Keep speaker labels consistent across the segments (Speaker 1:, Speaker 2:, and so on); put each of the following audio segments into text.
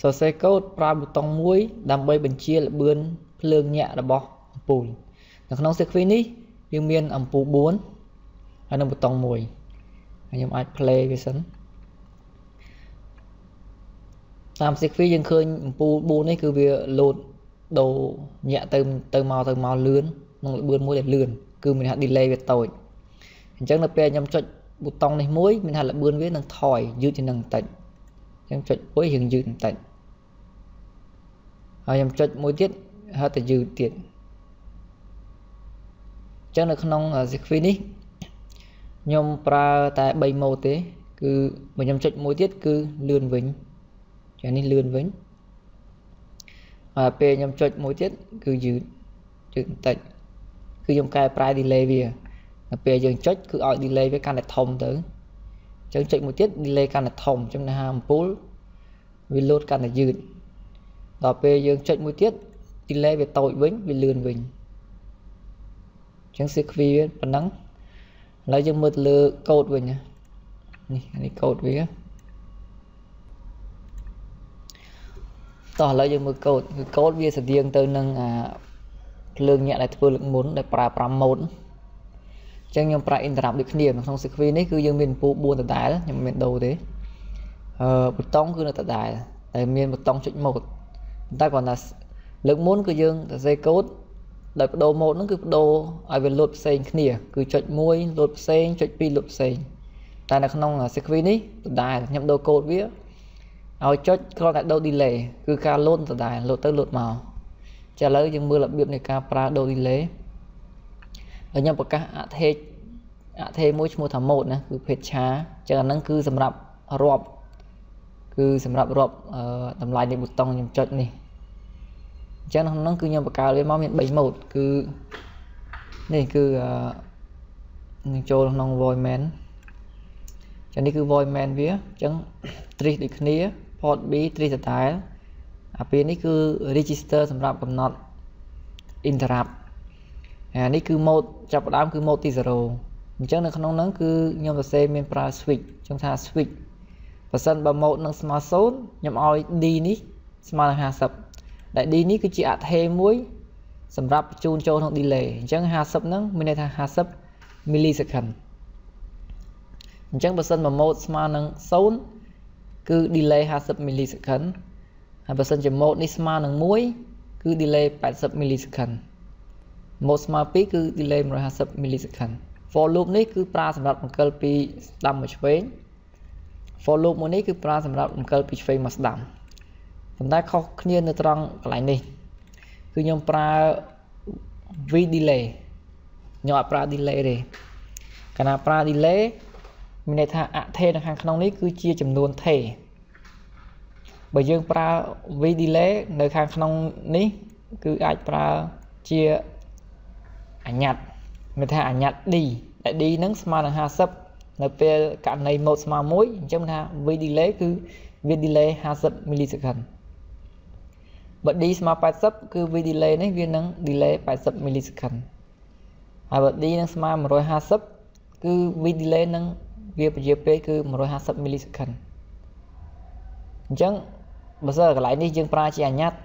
Speaker 1: សរសេរកូដប្រើប៊ូតុងមួយដើម្បីបញ្ជាល្បឿនភ្លើងញាក់របស់អំពូលនៅក្នុង sequence នេះយើងមានអំពូល4ហើយនឹងប៊ូតុង1ហើយខ្ញុំអាច play វាសិនតាម sequence យើងឃើញអំពូល4នេះគឺវា load ដូរញាក់ទៅមកលឿននឹងល្បឿនមួយដែលលឿនគឺមានថា delay វាតូចអញ្ចឹងនៅពេលខ្ញុំចុចប៊ូតុងនេះមួយមានថាល្បឿនវានឹងថយយឺតជាងនឹងបន្តិចអញ្ចឹងចុចមួយយើងយឺតបន្តិចហើយខ្ញុំចុចមួយទៀតហើយទៅយឺតទៀតអញ្ចឹងនៅក្នុង sequence នេះខ្ញុំប្រើតែ3 mode ទេគឺបើខ្ញុំចុចមួយទៀតគឺលឿនវិញចានេះលឿនវិញហើយពេលខ្ញុំចុចមួយទៀតគឺយឺតបន្តិចគឺខ្ញុំកែប្រែ delay វាដល់ពេលយើងចុចគឺឲ្យ delay វាកាន់តែធំទៅអញ្ចឹងចុចមួយទៀត delay កាន់តែធំអញ្ចឹងថាអំពូលវា load កាន់តែយឺតដល់ពេលយើងចុចមួយទៀត delay វាតូចវិញវាលឿនវិញអញ្ចឹង sequence ប៉ុណ្ណឹងឥឡូវយើងមើលទៅលើ code វិញនេះ code វាតោះឥឡូវយើងមើល code គឺ code វាស្តៀងទៅនឹងភ្លើងញាក់ដែលធ្វើលើកមុនដែលប្រើ5 mode អញ្ចឹងខ្ញុំប្រើ interrupt ដូចគ្នានៅក្នុង sequence នេះគឺយើងមានអំពូល4ដដែលខ្ញុំមិនមានដូរទេប៊ូតុងគឺនៅដដែលតែមានប៊ូតុងចុច mode តែគ្រាន់តែលើកមុនគឺយើងសរសេរ code ដោយបដូរ mode ហ្នឹងគឺបដូរឲ្យវា load ផ្សេងគ្នាគឺចុច1 load ផ្សេងចុច2 load ផ្សេងតែនៅក្នុង sequence នេះដដែលខ្ញុំដូរ code វាឲ្យចុចគ្រាន់តែដូរ delay គឺការ load ដដែល load ទៅ load មកចាឥឡូវយើងមើលរបៀបនៃការប្រើដូរ delay ហើយខ្ញុំប្រកាសអថេមួយឈ្មោះថា mode ណាគឺភេទឆាអញ្ចឹងអាហ្នឹងគឺសម្រាប់រាប់តម្លៃនៃប៊ូតុងខ្ញុំចុចនេះអញ្ចឹងក្នុងហ្នឹងគឺខ្ញុំបង្កើតវាមកមាន3 mode គឺនេះគឺនឹងចូលក្នុង void main ចឹងនេះគឺ void main វាអញ្ចឹង trace ដូចគ្នា port B trace ដដែលអាពេលនេះគឺ register សម្រាប់កំណត់ interrupt អានេះគឺ mode ចាប់ផ្ដើមគឺ mode ទី0អញ្ចឹងនៅក្នុងហ្នឹងគឺខ្ញុំសរសេរមានប្រើ switch អញ្ចឹងថា switch បើសិនបើ mode នឹងស្មើ0ខ្ញុំឲ្យ D នេះស្មើនឹង50ដែល D នេះគឺជាអថេមួយសម្រាប់បញ្ជូនចូលក្នុង delay អញ្ចឹង50ហ្នឹងមានន័យថា50 millisecond អញ្ចឹងបើសិនបើ mode ស្មើនឹង0គឺ delay 50 millisecond ហើយបើសិនជា mode នេះស្មើនឹង1គឺ delay 80 millisecond mode ស្មើ2គឺ delay 150 millisecond for loop នេះគឺប្រើសម្រាប់អង្គិលពីស្ដាំមកឆ្វេង for loop មួយនេះគឺប្រើសម្រាប់អង្គិលពីឆ្វេងមកស្ដាំប៉ុន្តែខុសគ្នានៅត្រង់កន្លែងនេះគឺខ្ញុំប្រើ V delay ខ្ញុំអត់ប្រើ delay ទេកាលណាប្រើ delay មានន័យថាអថេនៅខាងក្នុងនេះគឺជាចំនួនថេបើយើងប្រើ V delay នៅខាងក្នុងនេះគឺអាចប្រើជាអញ្ញត្តិមានថាអញ្ញត្តិ D ដែល D ហ្នឹងស្មើនឹង50នៅពេលករណី mode ស្មើ1អញ្ចឹងថា V delay គឺវា delay 50 millisecond បើ D ស្មើ80គឺ V delay នេះវានឹង delay 80 millisecond ហើយបើ D នឹងស្មើ150គឺ V delay នឹងវាពជាពេលគឺ150 millisecond អញ្ចឹងបើសិនកន្លែងនេះយើងប្រើជាអញ្ញត្តិ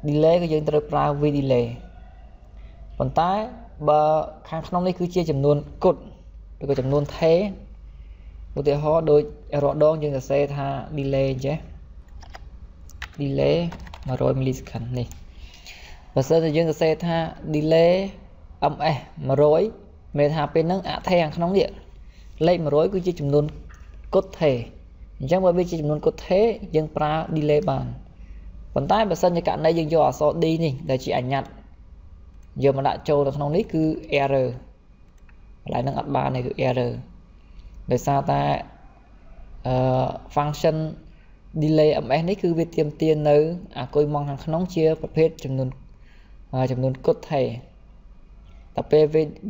Speaker 1: delay គឺយើងត្រូវប្រើ V delay ប៉ុន្តែបើខាងក្នុងនេះគឺជាចំនួនគុតឬក៏ចំនួនថេឧទាហរណ៍ដូចរាល់ដងយើងសរសេរថា delay ចេះ delay 100 millisecond នេះបើសិនជាយើងសរសេរថា delay ms 100មានថាពេលហ្នឹងអថេខាងក្នុងនេះលេខ100គឺជាចំនួនគុតថេអញ្ចឹងបើវាជាចំនួនគុតថេយើងប្រើ delay បានប៉ុន្តែបើសិនជាករណីយើងយកអក្សរ D នេះដែលជាអញ្ញត្តិយកមកដាក់ចូលនៅក្នុងនេះគឺ error កន្លែងហ្នឹងអត់បានទេគឺ error ដោយសារតែfunction delay ms នេះគឺវាទាមទារនៅអាគុយម៉ងខាងក្នុងជាប្រភេទចំនួនគុតថេតែពេល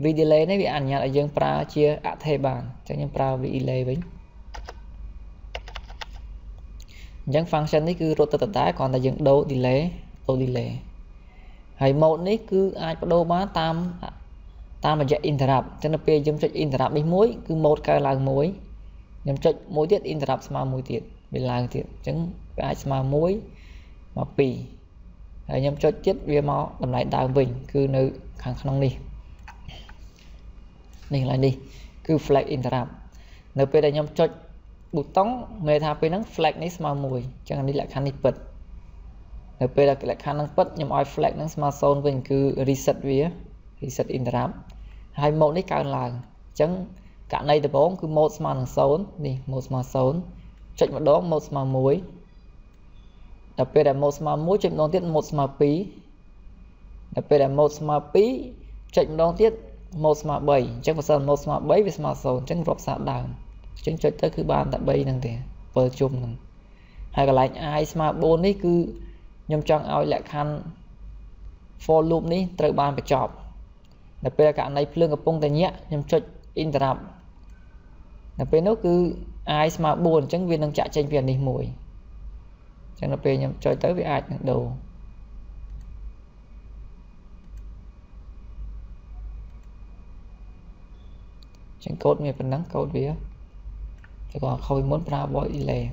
Speaker 1: V delay នេះវាអនុញ្ញាតឲ្យយើងប្រើជាអថេបានអញ្ចឹងខ្ញុំប្រើ V delay វិញអញ្ចឹង function នេះគឺរត់ទៅដដែលគ្រាន់តែយើងដូរ delay ហើយ mode នេះគឺអាចបដូរបានតាមរយៈ interrupt អញ្ចឹងនៅពេលយើងចុច interrupt នេះមួយគឺ mode កើនឡើង1ខ្ញុំចុចមួយទៀត interrupt ស្មើមួយទៀតវាឡើងទៀតអញ្ចឹង វាអាចស្មើ1មក2ហើយខ្ញុំចុចទៀតវាមកតម្លៃដើមវិញគឺនៅខាងក្នុងនេះនេះឡើយនេះគឺ flag interrupt នៅពេលដែលខ្ញុំចុចប៊ូតុងមានន័យថាពេលហ្នឹង flag នេះស្មើ1អញ្ចឹងនេះលក្ខខណ្ឌនេះពិតនៅពេលដែលលក្ខខណ្ឌហ្នឹងពិតខ្ញុំឲ្យ flag ហ្នឹងស្មើ0វិញគឺ reset វា reset interrupt ហើយ mode នេះកើនឡើងអញ្ចឹងករណីដំបូងគឺ mode ស្មើនឹង0នេះ mode ស្មើ0ចុចម្ដង mode ស្មើ1ដល់ពេលដែល mode ស្មើ1ចុចម្ដងទៀត mode ស្មើ2ដល់ពេលដែល mode ស្មើ2ចុចម្ដងទៀត mode ស្មើ3អញ្ចឹងបើសិន mode ស្មើ3វាស្មើ0អញ្ចឹងរាប់សារដើមអញ្ចឹងចុចទៅគឺបានតែ3ហ្នឹងទេ7ជុំហ្នឹងហើយកន្លែង i ស្មើ4នេះគឺខ្ញុំចង់ឲ្យលក្ខខណ្ឌ for loop នេះត្រូវបានបញ្ចប់ដល់ពេលករណីភ្លើងកំពុងតែញាក់ខ្ញុំចុច interrupt ដល់ពេលនោះគឺ i ស្មើ4អញ្ចឹងវានឹងចាក់ចេញពីអានេះមួយអញ្ចឹងដល់ពេលខ្ញុំចុចទៅវាអាចនឹងដូរចឹងកូដមានប៉ុណ្ណឹងកូដវាតែគាត់ខូចមុនប្រើ void delay